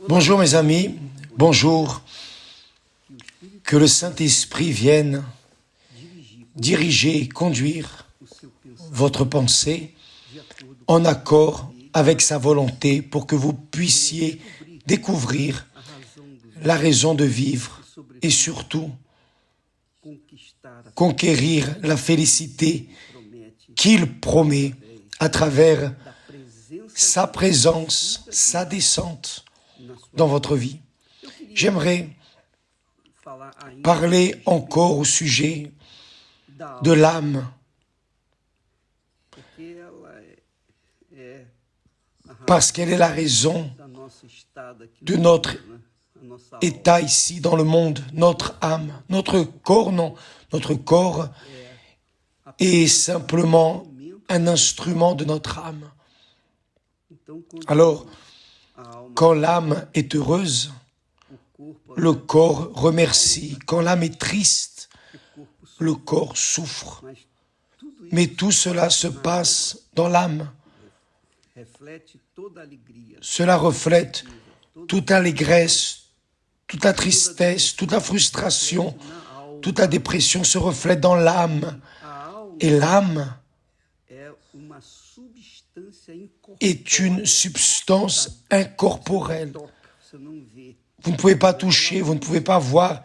Bonjour mes amis, bonjour. Que le Saint-Esprit vienne diriger, conduire votre pensée en accord avec sa volonté pour que vous puissiez découvrir la raison de vivre et surtout conquérir la félicité qu'il promet à travers sa présence, sa descente dans votre vie. J'aimerais parler encore au sujet de l'âme, parce qu'elle est la raison de notre état ici dans le monde, notre âme, notre corps, non, notre corps est simplement un instrument de notre âme. Alors, quand l'âme est heureuse, le corps remercie. Quand l'âme est triste, le corps souffre. Mais tout cela se passe dans l'âme. Cela reflète toute l'allégresse, toute la tristesse, toute la frustration, toute la dépression se reflète dans l'âme. Et l'âme est une substance incorporelle. Vous ne pouvez pas toucher, vous ne pouvez pas voir,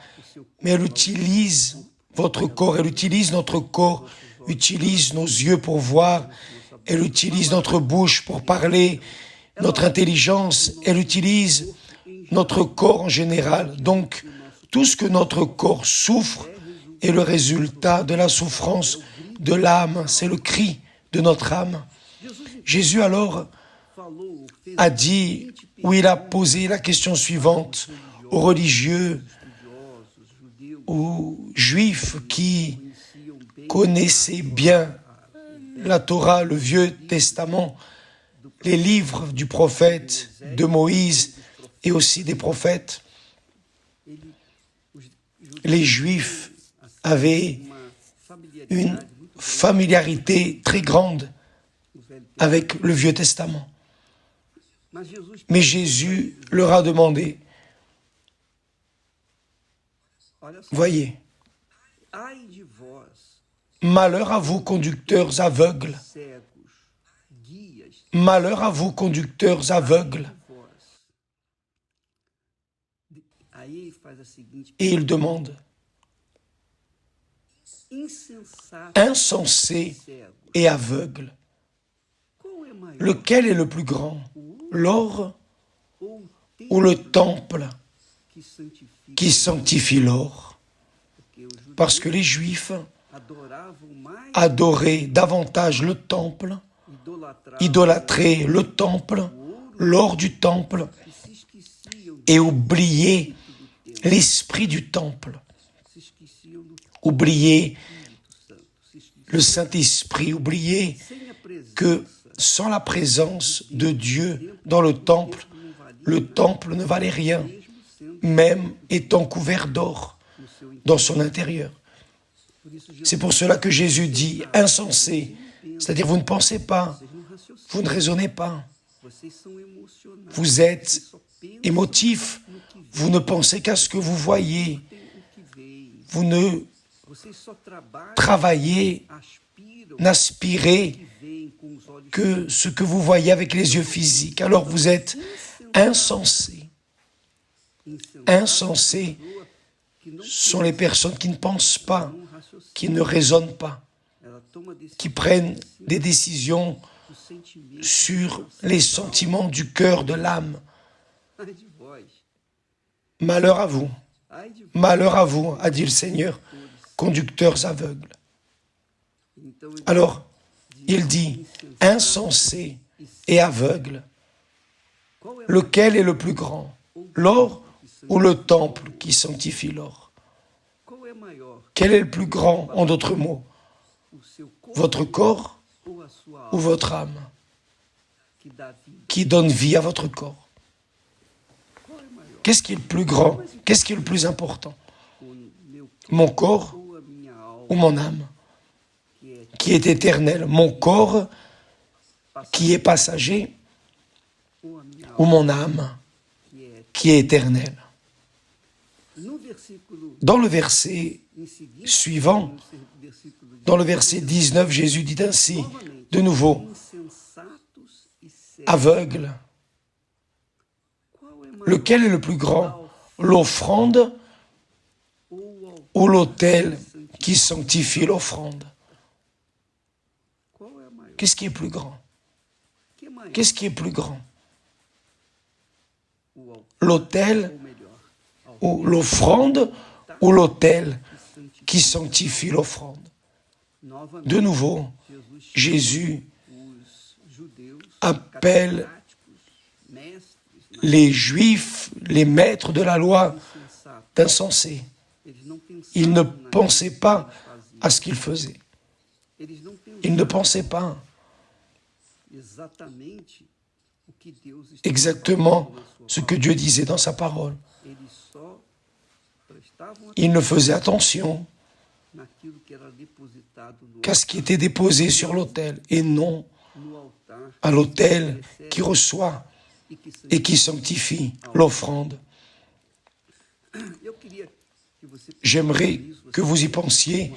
mais elle utilise votre corps, elle utilise notre corps, utilise nos yeux pour voir, elle utilise notre bouche pour parler, notre intelligence, elle utilise notre corps en général. Donc, tout ce que notre corps souffre est le résultat de la souffrance de l'âme, c'est le cri de notre âme. Jésus alors a dit, où il a posé la question suivante aux religieux, aux juifs qui connaissaient bien la Torah, le Vieux Testament, les livres du prophète, de Moïse et aussi des prophètes. Les Juifs avaient une familiarité très grande avec le Vieux Testament. Mais Jésus leur a demandé, voyez, malheur à vous conducteurs aveugles, malheur à vous conducteurs aveugles. Et il demande, insensé et aveugle, lequel est le plus grand, l'or ou le temple qui sanctifie l'or? Parce que les Juifs adoraient davantage le temple, idolâtraient le temple, l'or du temple, et oubliaient l'esprit du temple, oubliaient le Saint-Esprit, oubliaient que sans la présence de Dieu dans le temple ne valait rien, même étant couvert d'or dans son intérieur. C'est pour cela que Jésus dit « insensé », c'est-à-dire vous ne pensez pas, vous ne raisonnez pas, vous êtes émotif, vous ne pensez qu'à ce que vous voyez, vous ne travaillez, n'aspirez que ce que vous voyez avec les yeux physiques. Alors vous êtes insensé. Insensés sont les personnes qui ne pensent pas, qui ne raisonnent pas, qui prennent des décisions sur les sentiments du cœur, de l'âme. Malheur à vous, a dit le Seigneur, conducteurs aveugles. Alors, il dit, insensé et aveugle, lequel est le plus grand, l'or ou le temple qui sanctifie l'or? Quel est le plus grand, en d'autres mots, votre corps ou votre âme qui donne vie à votre corps? Qu'est-ce qui est le plus grand? Qu'est-ce qui est le plus important? Mon corps ou mon âme qui est éternelle? Mon corps qui est passager ou mon âme qui est éternel. Dans le verset suivant, dans le verset 19, Jésus dit ainsi, de nouveau, aveugle, lequel est le plus grand, l'offrande ou l'autel qui sanctifie l'offrande? Qu'est-ce qui est plus grand? Qu'est-ce qui est plus grand? L'autel ou l'offrande ou l'autel qui sanctifie l'offrande? De nouveau, Jésus appelle les Juifs, les maîtres de la loi, d'insensés. Ils ne pensaient pas à ce qu'ils faisaient. Ils ne pensaient pas exactement ce que Dieu disait dans sa parole. Ils ne faisaient attention qu'à ce qui était déposé sur l'autel et non à l'autel qui reçoit et qui sanctifie l'offrande. J'aimerais que vous y pensiez,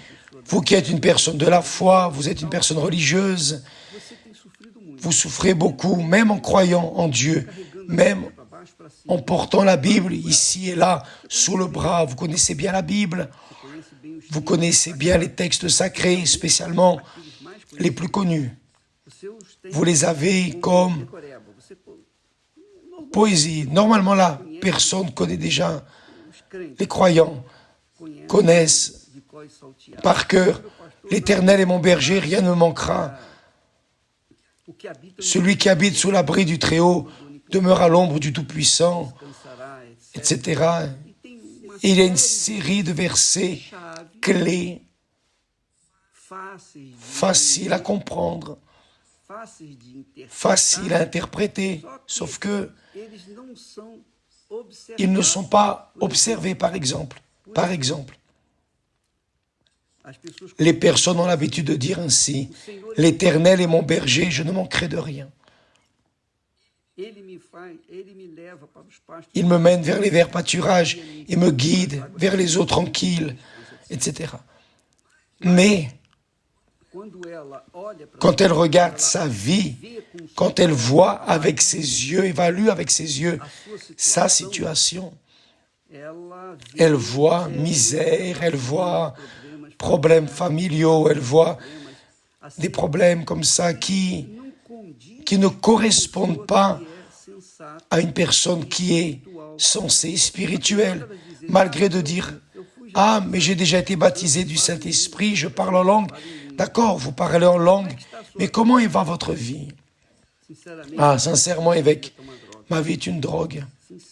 vous qui êtes une personne de la foi, vous êtes une personne religieuse, vous souffrez beaucoup, même en croyant en Dieu, même en portant la Bible ici et là, sous le bras. Vous connaissez bien la Bible, vous connaissez bien les textes sacrés, spécialement les plus connus. Vous les avez comme poésie. Normalement, la personne connaît déjà, les croyants connaissent par cœur. L'Éternel est mon berger, rien ne me manquera. Celui qui habite sous l'abri du Très-Haut demeure à l'ombre du Tout-Puissant, etc. Et il y a une série de versets clés, faciles à comprendre, faciles à interpréter, sauf que ils ne sont pas observés, par exemple. Par exemple, les personnes ont l'habitude de dire ainsi, « L'Éternel est mon berger, je ne manquerai de rien. Il me mène vers les verts pâturages et me guide vers les eaux tranquilles, etc. » Mais, quand elle regarde sa vie, quand elle voit avec ses yeux, évalue avec ses yeux sa situation, elle voit misère, elle voit problèmes familiaux, elle voit des problèmes comme ça qui ne correspondent pas à une personne qui est sensée, spirituelle, malgré de dire « Ah, mais j'ai déjà été baptisé du Saint-Esprit, je parle en langue. » D'accord, vous parlez en langue, mais comment il va votre vie? Ah, sincèrement, évêque, ma vie est une drogue.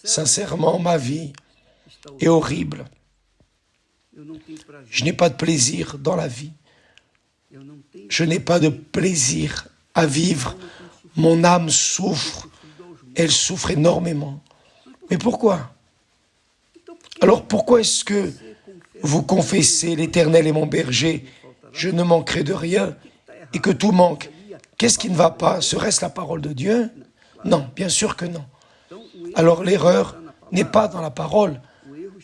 Sincèrement, ma vie est horrible. Je n'ai pas de plaisir dans la vie. Je n'ai pas de plaisir à vivre. Mon âme souffre. Elle souffre énormément. Mais pourquoi? Alors pourquoi est-ce que vous confessez l'Éternel est mon berger, je ne manquerai de rien, et que tout manque? Qu'est-ce qui ne va pas? Serait-ce la parole de Dieu? Non, bien sûr que non. Alors l'erreur n'est pas dans la parole.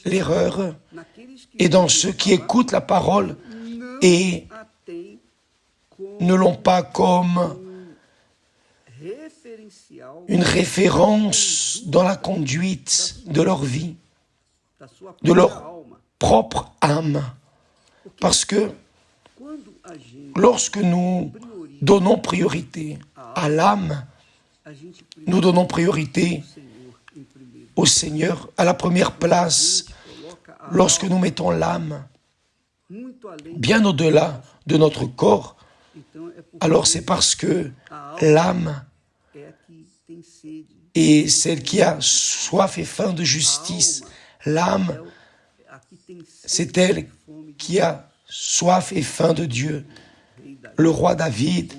L'erreur est dans ceux qui écoutent la parole et ne l'ont pas comme une référence dans la conduite de leur vie, de leur propre âme. Parce que lorsque nous donnons priorité à l'âme, nous donnons priorité au Seigneur à la première place. Lorsque nous mettons l'âme bien au-delà de notre corps, alors c'est parce que l'âme est celle qui a soif et faim de justice. L'âme, c'est elle qui a soif et faim de Dieu. Le roi David,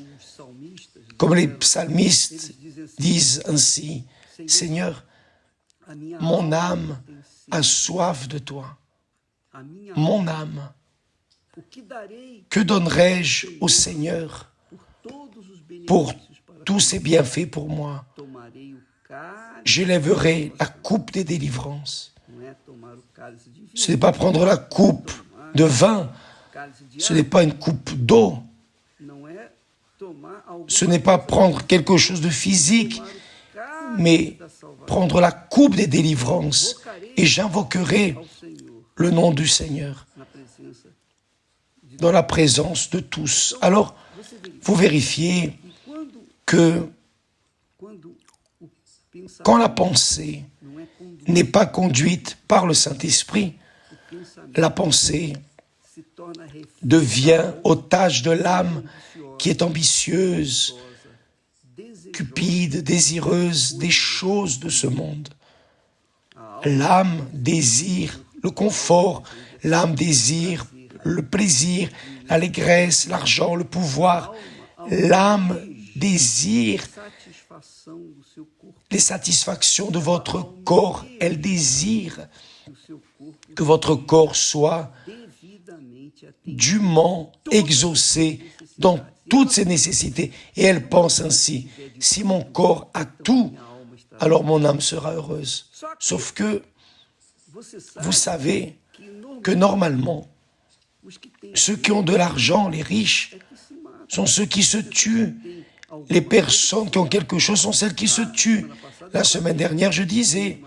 comme les psalmistes disent ainsi, « Seigneur, mon âme a soif de toi. Mon âme, que donnerai-je au Seigneur pour tous ses bienfaits pour moi? J'élèverai la coupe des délivrances. Ce n'est pas prendre la coupe de vin. Ce n'est pas une coupe d'eau. Ce n'est pas prendre quelque chose de physique, mais prendre la coupe des délivrances. Et j'invoquerai le nom du Seigneur dans la présence de tous. Alors, vous vérifiez que quand la pensée n'est pas conduite par le Saint-Esprit, la pensée devient otage de l'âme qui est ambitieuse, cupide, désireuse des choses de ce monde. L'âme désire le confort, l'âme désire le plaisir, l'allégresse, l'argent, le pouvoir. L'âme désire les satisfactions de votre corps. Elle désire que votre corps soit dûment exaucé dans toutes ses nécessités. Et elle pense ainsi, si mon corps a tout, alors mon âme sera heureuse. Sauf que vous savez que normalement, ceux qui ont de l'argent, les riches, sont ceux qui se tuent. Les personnes qui ont quelque chose sont celles qui se tuent. La semaine dernière, je disais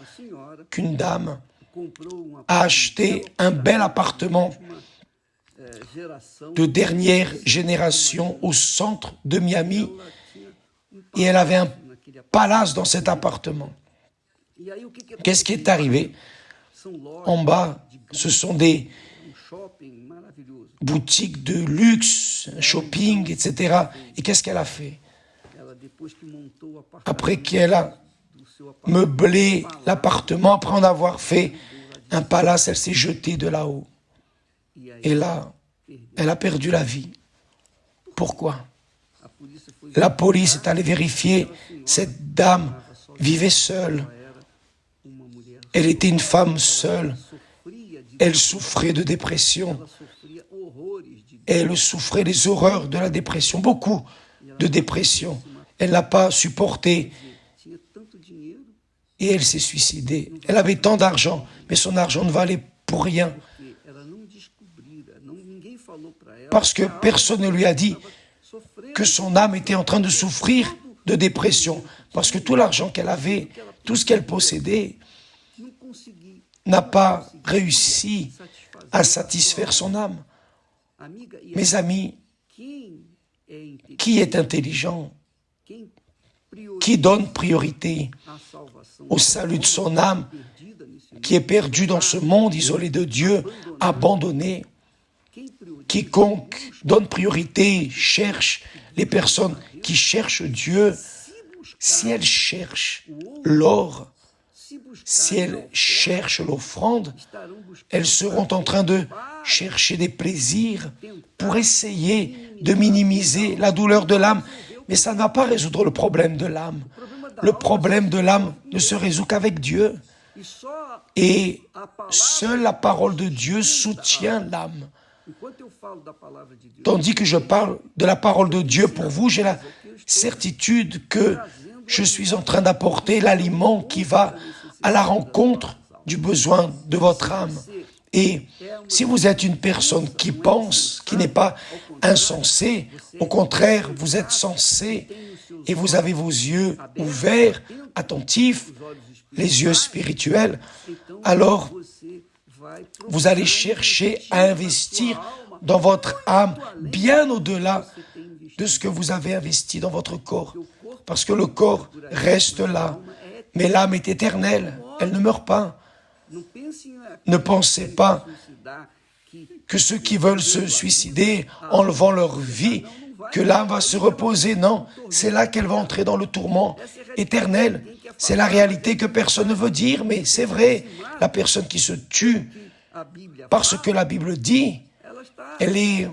qu'une dame a acheté un bel appartement de dernière génération au centre de Miami et elle avait un palace dans cet appartement. Qu'est-ce qui est arrivé? En bas, ce sont des boutiques de luxe, shopping, etc. Et qu'est-ce qu'elle a fait? Après qu'elle a meublé l'appartement, après en avoir fait un palace, elle s'est jetée de là-haut. Et là, elle a perdu la vie. Pourquoi? La police est allée vérifier. Cette dame vivait seule. Elle était une femme seule. Elle souffrait de dépression. Elle souffrait des horreurs de la dépression, beaucoup de dépression. Elle n'a pas supporté et elle s'est suicidée. Elle avait tant d'argent, mais son argent ne valait pour rien. Parce que personne ne lui a dit que son âme était en train de souffrir de dépression. Parce que tout l'argent qu'elle avait, tout ce qu'elle possédait, n'a pas réussi à satisfaire son âme. Mes amis, qui est intelligent, qui donne priorité au salut de son âme, qui est perdu dans ce monde isolé de Dieu, abandonné. Quiconque donne priorité, cherche les personnes qui cherchent Dieu. Si elles cherchent l'or, si elles cherchent l'offrande, elles seront en train de chercher des plaisirs pour essayer de minimiser la douleur de l'âme. Mais ça ne va pas résoudre le problème de l'âme. Le problème de l'âme ne se résout qu'avec Dieu. Et seule la parole de Dieu soutient l'âme. Tandis que je parle de la parole de Dieu pour vous, j'ai la certitude que je suis en train d'apporter l'aliment qui va à la rencontre du besoin de votre âme. Et si vous êtes une personne qui pense, qui n'est pas insensée, au contraire, vous êtes sensé et vous avez vos yeux ouverts, attentifs, les yeux spirituels, alors vous allez chercher à investir dans votre âme bien au-delà de ce que vous avez investi dans votre corps. Parce que le corps reste là, mais l'âme est éternelle, elle ne meurt pas. Ne pensez pas que ceux qui veulent se suicider, enlevant leur vie, que l'âme va se reposer. Non, c'est là qu'elle va entrer dans le tourment éternel. C'est la réalité que personne ne veut dire, mais c'est vrai. La personne qui se tue, parce que la Bible dit, elle est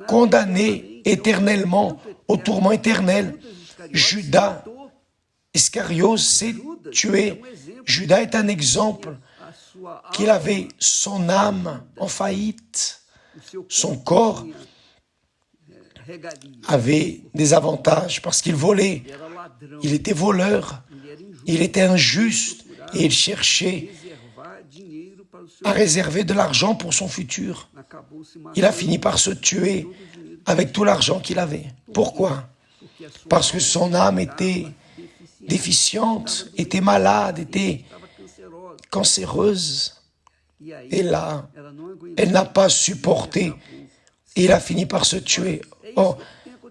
condamnée éternellement au tourment éternel. Judas Iscariot s'est tué. Judas est un exemple qu'il avait son âme en faillite. Son corps avait des avantages parce qu'il volait. Il était voleur. Il était injuste. et il cherchait à réserver de l'argent pour son futur. Il a fini par se tuer avec tout l'argent qu'il avait. Pourquoi? Parce que son âme était déficiente, était malade, était cancéreuse. Et là, elle n'a pas supporté et il a fini par se tuer. Oh,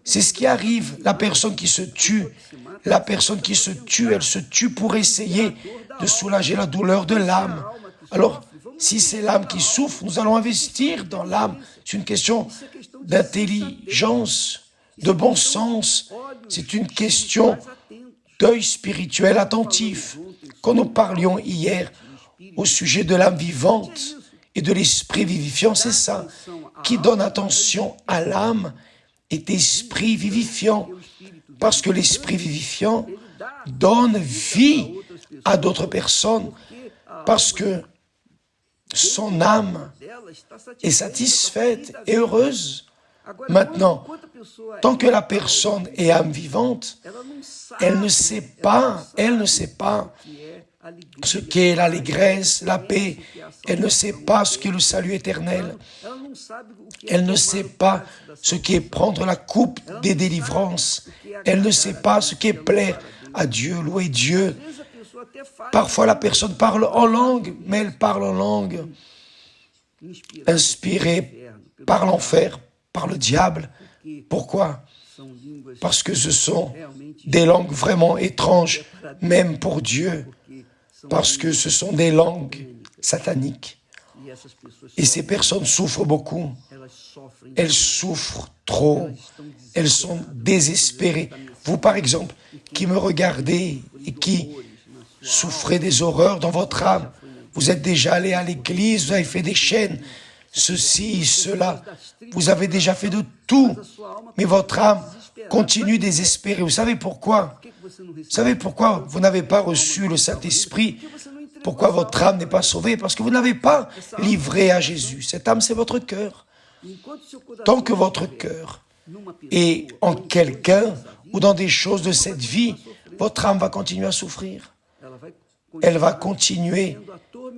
c'est ce qui arrive. La personne qui se tue, elle se tue pour essayer de soulager la douleur de l'âme. Alors, si c'est l'âme qui souffre, nous allons investir dans l'âme. C'est une question d'intelligence, de bon sens. C'est une question d'œil spirituel attentif. Quand nous parlions hier au sujet de l'âme vivante et de l'esprit vivifiant, c'est ça. Qui donne attention à l'âme est esprit vivifiant. Parce que l'esprit vivifiant donne vie à d'autres personnes. Parce que son âme est satisfaite et heureuse. Maintenant, tant que la personne est âme vivante, elle ne sait pas ce qu'est l'allégresse, la paix. Elle ne sait pas ce qu'est le salut éternel. Elle ne sait pas ce qu'est prendre la coupe des délivrances. Elle ne sait pas ce qu'est plaire à Dieu, louer Dieu. Parfois, la personne parle en langue, mais elle parle en langue inspirée par l'enfer, par le diable. Pourquoi? Parce que ce sont des langues vraiment étranges, même pour Dieu, parce que ce sont des langues sataniques. Et ces personnes souffrent beaucoup. Elles souffrent trop. Elles sont désespérées. Vous, par exemple, qui me regardez et qui souffrez des horreurs dans votre âme, vous êtes déjà allé à l'église, vous avez fait des chaînes, ceci, cela. Vous avez déjà fait de tout, mais votre âme continue désespérée. Vous savez pourquoi? Vous savez pourquoi vous n'avez pas reçu le Saint-Esprit? Pourquoi votre âme n'est pas sauvée? Parce que vous n'avez pas livré à Jésus. Cette âme, c'est votre cœur. Tant que votre cœur est en quelqu'un ou dans des choses de cette vie, votre âme va continuer à souffrir. Elle va continuer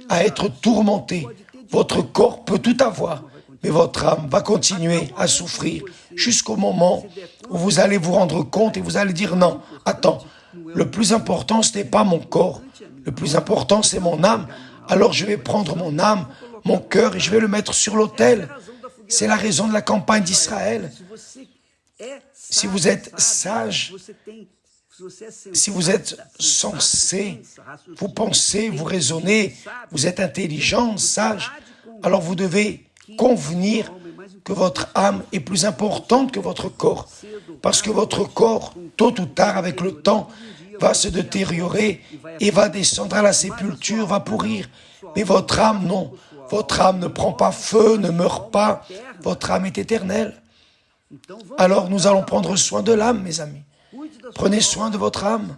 à être tourmentée. Votre corps peut tout avoir, mais votre âme va continuer à souffrir jusqu'au moment où vous allez vous rendre compte et vous allez dire non, attends, le plus important, ce n'est pas mon corps, le plus important, c'est mon âme. Alors je vais prendre mon âme, mon cœur et je vais le mettre sur l'autel. C'est la raison de la campagne d'Israël. Si vous êtes sage, si vous êtes sensé, vous pensez, vous raisonnez, vous êtes intelligent, sage, alors vous devez convenir que votre âme est plus importante que votre corps. Parce que votre corps, tôt ou tard, avec le temps, va se détériorer et va descendre à la sépulture, va pourrir. Mais votre âme, non. Votre âme ne prend pas feu, ne meurt pas. Votre âme est éternelle. Alors nous allons prendre soin de l'âme, mes amis. Prenez soin de votre âme.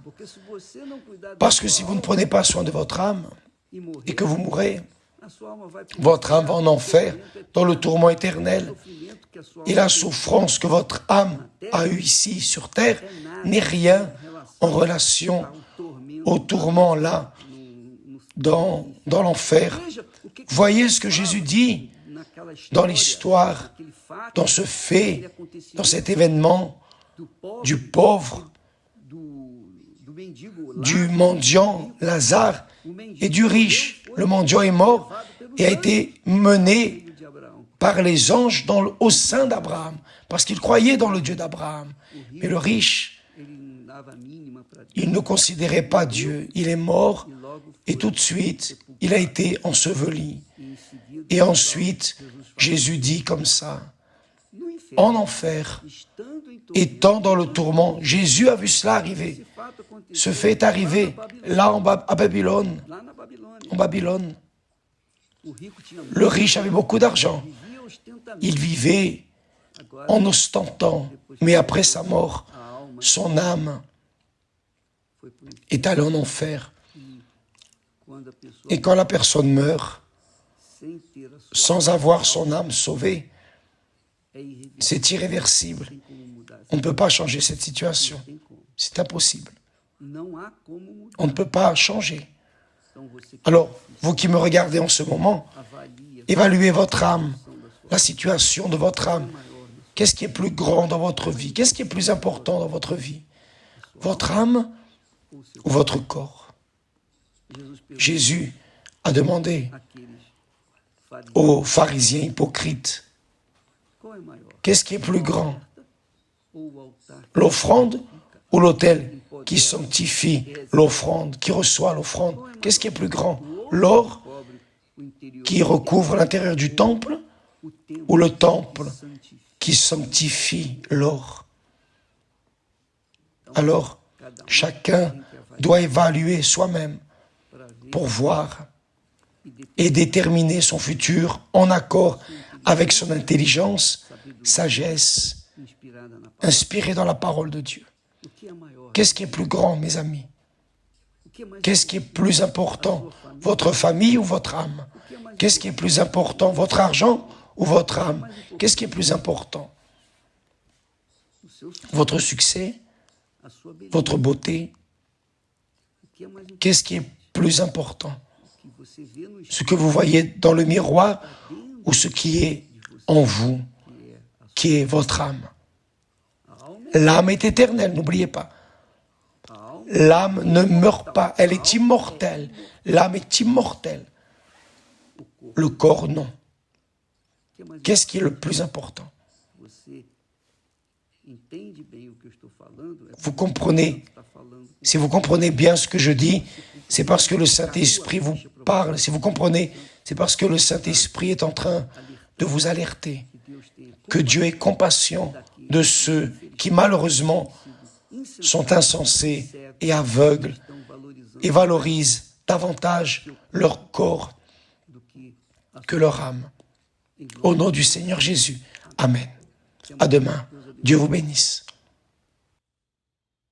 Parce que si vous ne prenez pas soin de votre âme et que vous mourrez, votre âme va en enfer, dans le tourment éternel. Et la souffrance que votre âme a eue ici sur terre n'est rien en relation au tourment là, dans l'enfer. Voyez ce que Jésus dit dans l'histoire, dans ce fait, dans cet événement du pauvre, du mendiant Lazare et du riche. Le mendiant est mort et a été mené par les anges au sein d'Abraham, parce qu'il croyait dans le Dieu d'Abraham. Mais le riche, il ne considérait pas Dieu. Il est mort et tout de suite, il a été enseveli. Et ensuite, Jésus dit comme ça, en enfer, étant dans le tourment, Jésus a vu cela arriver. Ce fait est arrivé là à Babylone, en Babylone. Le riche avait beaucoup d'argent. Il vivait en ostentant, mais après sa mort, son âme est allée en enfer. Et quand la personne meurt, sans avoir son âme sauvée, c'est irréversible. On ne peut pas changer cette situation. C'est impossible. On ne peut pas changer. Alors, vous qui me regardez en ce moment, évaluez votre âme, la situation de votre âme. Qu'est-ce qui est plus grand dans votre vie? Qu'est-ce qui est plus important dans votre vie? Votre âme ou votre corps? Jésus a demandé aux pharisiens hypocrites, qu'est-ce qui est plus grand? L'offrande ou l'autel qui sanctifie l'offrande, qui reçoit l'offrande? Qu'est-ce qui est plus grand? L'or qui recouvre l'intérieur du temple ou le temple qui sanctifie l'or? Alors, chacun doit évaluer soi-même pour voir et déterminer son futur en accord avec son intelligence, sagesse, inspirée dans la parole de Dieu. Qu'est-ce qui est plus grand, mes amis? Qu'est-ce qui est plus important? Votre famille ou votre âme? Qu'est-ce qui est plus important? Votre argent ou votre âme? Qu'est-ce qui est plus important? Votre succès? Votre beauté? Qu'est-ce qui est plus important? Ce que vous voyez dans le miroir ou ce qui est en vous, qui est votre âme? L'âme est éternelle, n'oubliez pas. L'âme ne meurt pas, elle est immortelle. L'âme est immortelle. Le corps, non. Qu'est-ce qui est le plus important? Vous comprenez? Si vous comprenez bien ce que je dis, c'est parce que le Saint-Esprit vous parle. Si vous comprenez, c'est parce que le Saint-Esprit est en train de vous alerter. Que Dieu ait compassion de ceux qui, malheureusement, sont insensés et aveugles et valorisent davantage leur corps que leur âme. Au nom du Seigneur Jésus. Amen. À demain. Dieu vous bénisse.